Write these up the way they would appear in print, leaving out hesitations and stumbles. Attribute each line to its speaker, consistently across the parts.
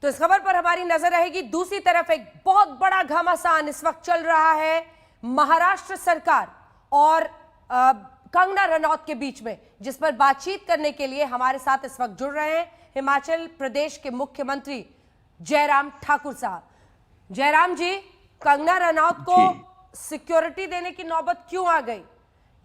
Speaker 1: तो इस खबर पर हमारी नजर रहेगी। दूसरी तरफ एक बहुत बड़ा घमासान इस वक्त चल रहा है महाराष्ट्र सरकार और कंगना रनौत के बीच में, जिस पर बातचीत करने के लिए हमारे साथ इस वक्त जुड़ रहे हैं हिमाचल प्रदेश के मुख्यमंत्री जयराम ठाकुर साहब। जयराम जी, कंगना रनौत को सिक्योरिटी देने की नौबत क्यों आ गई?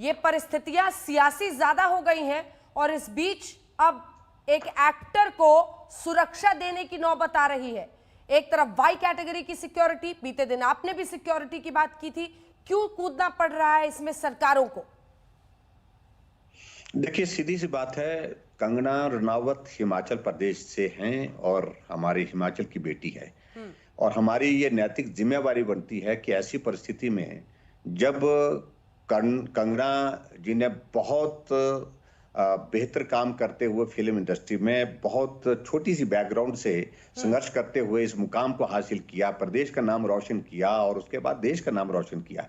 Speaker 1: ये परिस्थितियां सियासी ज्यादा हो गई हैं और इस बीच अब एक एक्टर को सुरक्षा देने की नौबत आ रही है। एक तरफ वाई कैटेगरी की सिक्योरिटी, बीते दिन आपने भी सिक्योरिटी की बात की थी, क्यों कूदना पड़ रहा है इसमें सरकारों को?
Speaker 2: देखिए, सीधी सी बात है, कंगना रनावत हिमाचल प्रदेश से हैं और हमारे हिमाचल की बेटी है और हमारी ये नैतिक जिम्मेवारी बनती है कि ऐसी परिस्थिति में जब कंगना जी ने बहुत बेहतर काम करते हुए फिल्म इंडस्ट्री में बहुत छोटी सी बैकग्राउंड से संघर्ष करते हुए इस मुकाम को हासिल किया, प्रदेश का नाम रोशन किया और उसके बाद देश का नाम रोशन किया।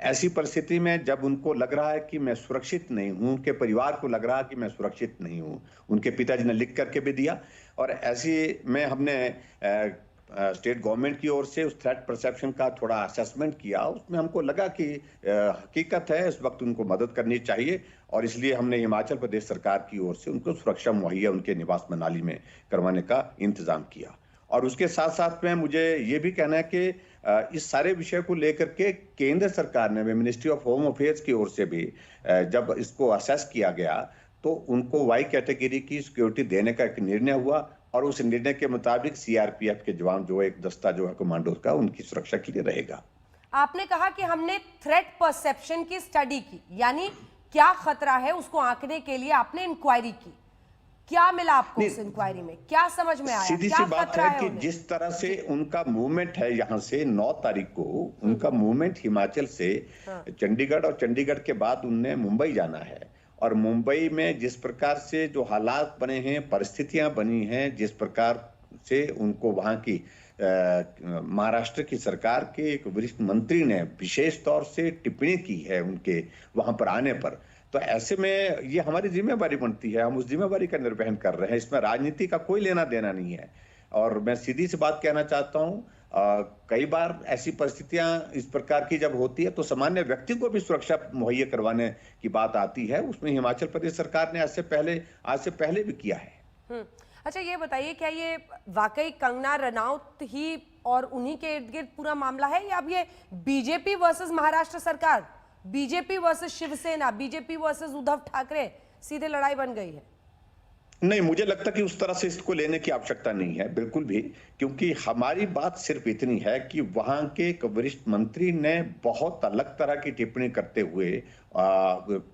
Speaker 2: ऐसी परिस्थिति में जब उनको लग रहा है कि मैं सुरक्षित नहीं हूं, उनके परिवार को लग रहा है कि मैं सुरक्षित नहीं हूं, उनके पिताजी ने लिख करके भी दिया और ऐसी में हमने स्टेट गवर्नमेंट की ओर से उस थ्रेट परसेप्शन का थोड़ा असेसमेंट किया। उसमें हमको लगा कि हकीकत है, इस वक्त उनको मदद करनी चाहिए और इसलिए हमने हिमाचल प्रदेश सरकार की ओर से उनको सुरक्षा मुहैया उनके निवास मनाली में करवाने का इंतजाम किया। और उसके साथ साथ में मुझे ये भी कहना है कि इस सारे विषय को लेकर के केंद्र सरकार ने, मिनिस्ट्री ऑफ होम अफेयर्स की ओर से भी जब इसको असेस किया गया तो उनको वाई कैटेगरी की सिक्योरिटी देने का एक निर्णय हुआ और उस निर्णय के मुताबिक सीआरपीएफ के जवान जो एक दस्ता जो है कमांडो का, उनकी सुरक्षा के लिए रहेगा।
Speaker 1: आपने कहा कि हमने थ्रेट परसेप्शन की स्टडी की, यानी क्या खतरा है उसको आंकने के लिए आपने इंक्वायरी की। क्या मिला आपको उस इंक्वायरी में? क्या समझ में आया?
Speaker 2: सीधी सी बात है कि जिस तरह से उनका मूवमेंट है, यहाँ से 9 तारीख को उनका मूवमेंट हिमाचल से चंडीगढ़ और चंडीगढ़ के बाद उनने मुंबई जाना है और मुंबई में जिस प्रकार से जो हालात बने हैं, परिस्थितियां बनी हैं, जिस प्रकार से उनको वहां की महाराष्ट्र की सरकार के एक वरिष्ठ मंत्री ने विशेष तौर से टिप्पणी की है उनके वहां पर आने पर, तो ऐसे में ये हमारी जिम्मेवारी बनती है, हम उस जिम्मेवारी का निर्वहन कर रहे हैं। इसमें राजनीति का कोई लेना देना नहीं है। और मैं सीधी सी बात कहना चाहता हूं, कई बार ऐसी परिस्थितियां इस प्रकार की जब होती है तो सामान्य व्यक्ति को भी सुरक्षा मुहैया करवाने की बात आती है। उसमें हिमाचल प्रदेश सरकार ने आज से पहले भी किया है।
Speaker 1: अच्छा, ये बताइए, क्या ये वाकई कंगना रनौत ही और उन्हीं के इर्द गिर्द पूरा मामला है या अब ये बीजेपी वर्सेस महाराष्ट्र सरकार, BJP versus Shiv Sena, BJP versus Uddhav Thackeray सीधे लड़ाई बन गई है?
Speaker 2: नहीं, मुझे लगता कि उस तरह से इसको लेने की आवश्यकता नहीं है बिल्कुल भी, क्योंकि हमारी बात सिर्फ इतनी है कि वहां के एक वरिष्ठ मंत्री ने बहुत अलग तरह की टिप्पणी करते हुए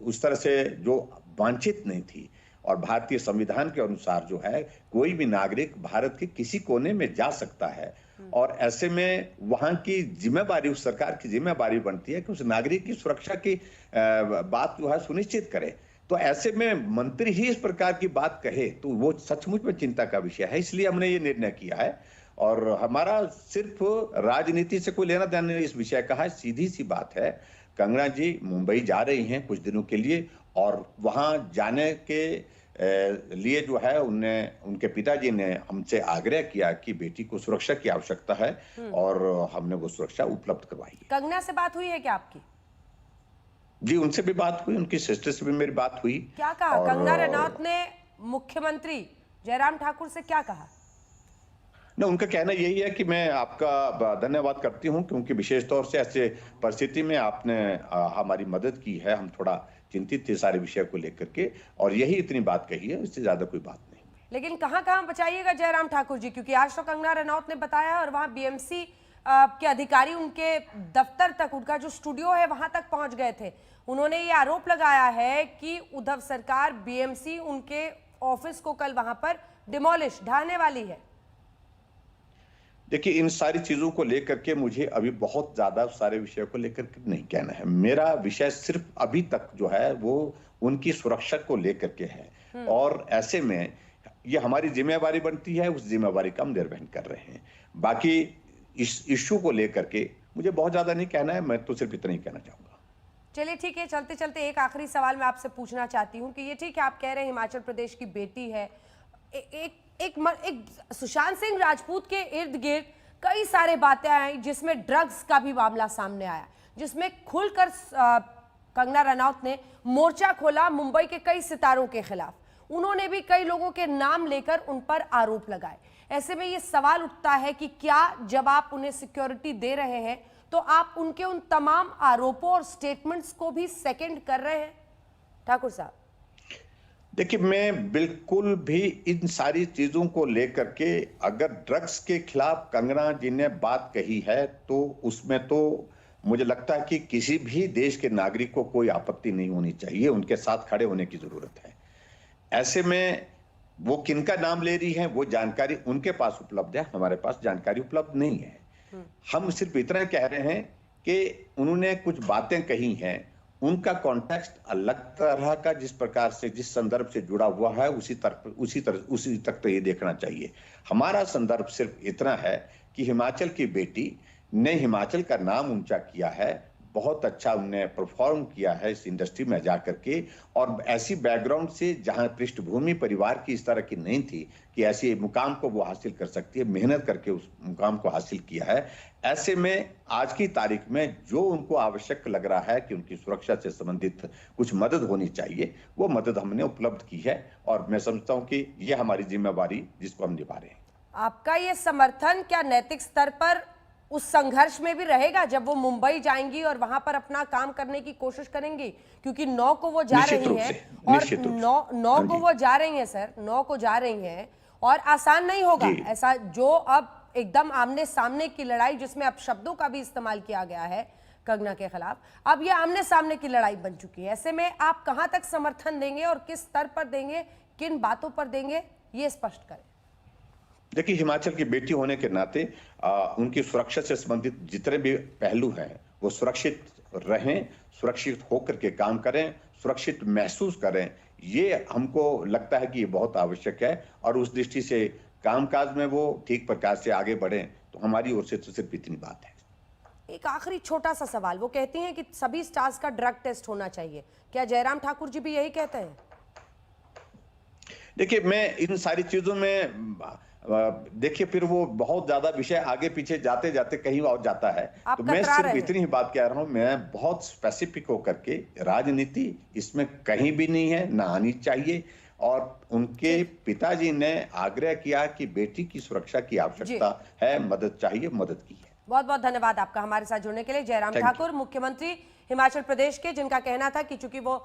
Speaker 2: उस तरह से जो वांछित नहीं थी और भारतीय संविधान के अनुसार जो है कोई भी नागरिक भारत के किसी कोने में जा सकता है और ऐसे में वहां की जिम्मेवारी, उस सरकार की जिम्मेवारी बनती है कि उस नागरिक की सुरक्षा की बात जो है सुनिश्चित करे। तो ऐसे में मंत्री ही इस प्रकार की बात कहे तो वो सचमुच में चिंता का विषय है। इसलिए हमने ये निर्णय किया है और हमारा सिर्फ राजनीति से कोई लेना देना नहीं इस विषय का है। सीधी सी बात है, कंगना जी मुंबई जा रही हैं कुछ दिनों के लिए और वहां जाने के लिए जो है उनके पिताजी ने हमसे आग्रह किया कि बेटी को सुरक्षा की आवश्यकता है और हमने वो सुरक्षा उपलब्ध करवाई है।
Speaker 1: कंगना से बात हुई है क्या आपकी?
Speaker 2: जी, उनसे भी बात हुई, उनकी सिस्टर से भी मेरी बात हुई।
Speaker 1: क्या कहा कंगना रनौत ने? मुख्यमंत्री जयराम ठाकुर से क्या कहा?
Speaker 2: ना, उनका कहना यही है कि मैं आपका धन्यवाद करती हूं क्योंकि विशेष तौर से ऐसे परिस्थिति में आपने हमारी मदद की है। हम थोड़ा चिंतित थे सारे विषय को लेकर के और यही इतनी बात कही है, इससे ज्यादा कोई बात नहीं।
Speaker 1: लेकिन कहां बचाइएगा जयराम ठाकुर जी, क्योंकि आज तो कंगना रनौत ने बताया और वहां बीएमसी के अधिकारी उनके दफ्तर तक, उनका जो स्टूडियो है वहां तक पहुंच गए थे। उन्होंने ये आरोप लगाया है कि उद्धव सरकार बीएमसी उनके ऑफिस को कल वहां पर डिमोलिश, ढाने वाली है।
Speaker 2: देखिए, इन सारी चीजों को लेकर के मुझे अभी बहुत ज्यादा सारे विषयों को लेकर के नहीं कहना है। मेरा विषय सिर्फ अभी तक जो है वो उनकी सुरक्षा को लेकर के है और ऐसे में ये हमारी जिम्मेवारी बनती है, उस जिम्मेवारी का हम निर्वहन कर रहे हैं। बाकी इस इश्यू को लेकर के मुझे बहुत ज्यादा नहीं कहना है, मैं तो सिर्फ इतना ही कहना चाहूंगा।
Speaker 1: चलिए ठीक है, चलते चलते एक आखिरी सवाल मैं आपसे पूछना चाहती हूँ कि ये ठीक है, आप कह रहे हैं हिमाचल प्रदेश की बेटी है, एक एक सुशांत सिंह राजपूत के इर्द गिर्द कई सारे बातें आई, जिसमें ड्रग्स का भी मामला सामने आया, जिसमें खुलकर कंगना रनौत ने मोर्चा खोला मुंबई के कई सितारों के खिलाफ। उन्होंने भी कई लोगों के नाम लेकर उन पर आरोप लगाए। ऐसे में ये सवाल उठता है कि क्या जब आप उन्हें सिक्योरिटी दे रहे हैं तो आप उनके उन तमाम आरोपों और स्टेटमेंट्स को भी सेकंड कर रहे हैं? ठाकुर साहब,
Speaker 2: देखिए, मैं बिल्कुल भी इन सारी चीजों को लेकर के, अगर ड्रग्स के खिलाफ कंगना जी ने बात कही है तो उसमें तो मुझे लगता है कि किसी भी देश के नागरिक को कोई आपत्ति नहीं होनी चाहिए, उनके साथ खड़े होने की जरूरत है। ऐसे में वो किनका नाम ले रही है वो जानकारी उनके पास उपलब्ध है, हमारे पास जानकारी उपलब्ध नहीं है। हम सिर्फ इतना कह रहे हैं कि उन्होंने कुछ बातें कही हैं, उनका कॉन्टेक्स्ट अलग तरह का, जिस प्रकार से जिस संदर्भ से जुड़ा हुआ है उसी तक तो ये देखना चाहिए। हमारा संदर्भ सिर्फ इतना है कि हिमाचल की बेटी ने हिमाचल का नाम ऊंचा किया है, बहुत अच्छा उन्होंने परफॉर्म किया है इस इंडस्ट्री में जाकर के, और ऐसी बैकग्राउंड से जहां पृष्ठभूमि परिवार की इस तरह की नहीं थी कि ऐसे मुकाम को वो हासिल कर सकती है, मेहनत करके उस मुकाम को हासिल किया है। ऐसे में आज की तारीख में जो उनको आवश्यक लग रहा है कि उनकी सुरक्षा से संबंधित कुछ मदद होनी चाहिए, वो मदद हमने उपलब्ध की है, और मैं समझता हूं कि ये हमारी जिम्मेवारी जिसको हम निभा रहे हैं।
Speaker 1: आपका ये समर्थन क्या नैतिक स्तर पर उस संघर्ष में भी रहेगा जब वो मुंबई जाएंगी और वहां पर अपना काम करने की कोशिश करेंगी? क्योंकि 9 को वो जा रही हैं और 9 को वो जा रही हैं सर, 9 को जा रही हैं, और आसान नहीं होगा ऐसा, जो अब एकदम आमने सामने की लड़ाई, जिसमें अब शब्दों का भी इस्तेमाल किया गया है कंगना के खिलाफ, अब ये आमने सामने की लड़ाई बन चुकी है। ऐसे में आप कहां तक समर्थन देंगे और किस स्तर पर देंगे, किन बातों पर देंगे, ये स्पष्ट करें।
Speaker 2: देखिए, हिमाचल की बेटी होने के नाते उनकी सुरक्षा से संबंधित जितने भी पहलू हैं वो सुरक्षित रहें, सुरक्षित होकर के काम करें, सुरक्षित महसूस करें, ये हमको लगता है कि ये बहुत आवश्यक है। और उस दृष्टि से कामकाज में वो ठीक प्रकार से आगे बढ़ें, तो हमारी ओर से तो सिर्फ इतनी बात है।
Speaker 1: एक आखिरी छोटा सा सवाल, वो कहती हैं कि सभी स्टार्स का ड्रग टेस्ट होना चाहिए, क्या जयराम ठाकुर जी भी यही कहते हैं?
Speaker 2: देखिए, मैं इन सारी चीजों में देखिए फिर वो बहुत ज्यादा विषय आगे पीछे जाते जाते कहीं और जाता है, तो मैं सिर्फ इतनी ही बात कह रहा हूं, मैं बहुत स्पेसिफिक होकर के, राजनीति इसमें कहीं भी नहीं है, ना आनी चाहिए। और उनके पिताजी ने आग्रह किया कि बेटी की सुरक्षा की आवश्यकता है, मदद चाहिए, मदद की है।
Speaker 1: बहुत बहुत धन्यवाद आपका हमारे साथ जुड़ने के लिए। जयराम ठाकुर, मुख्यमंत्री हिमाचल प्रदेश के, जिनका कहना था कि चूंकि वो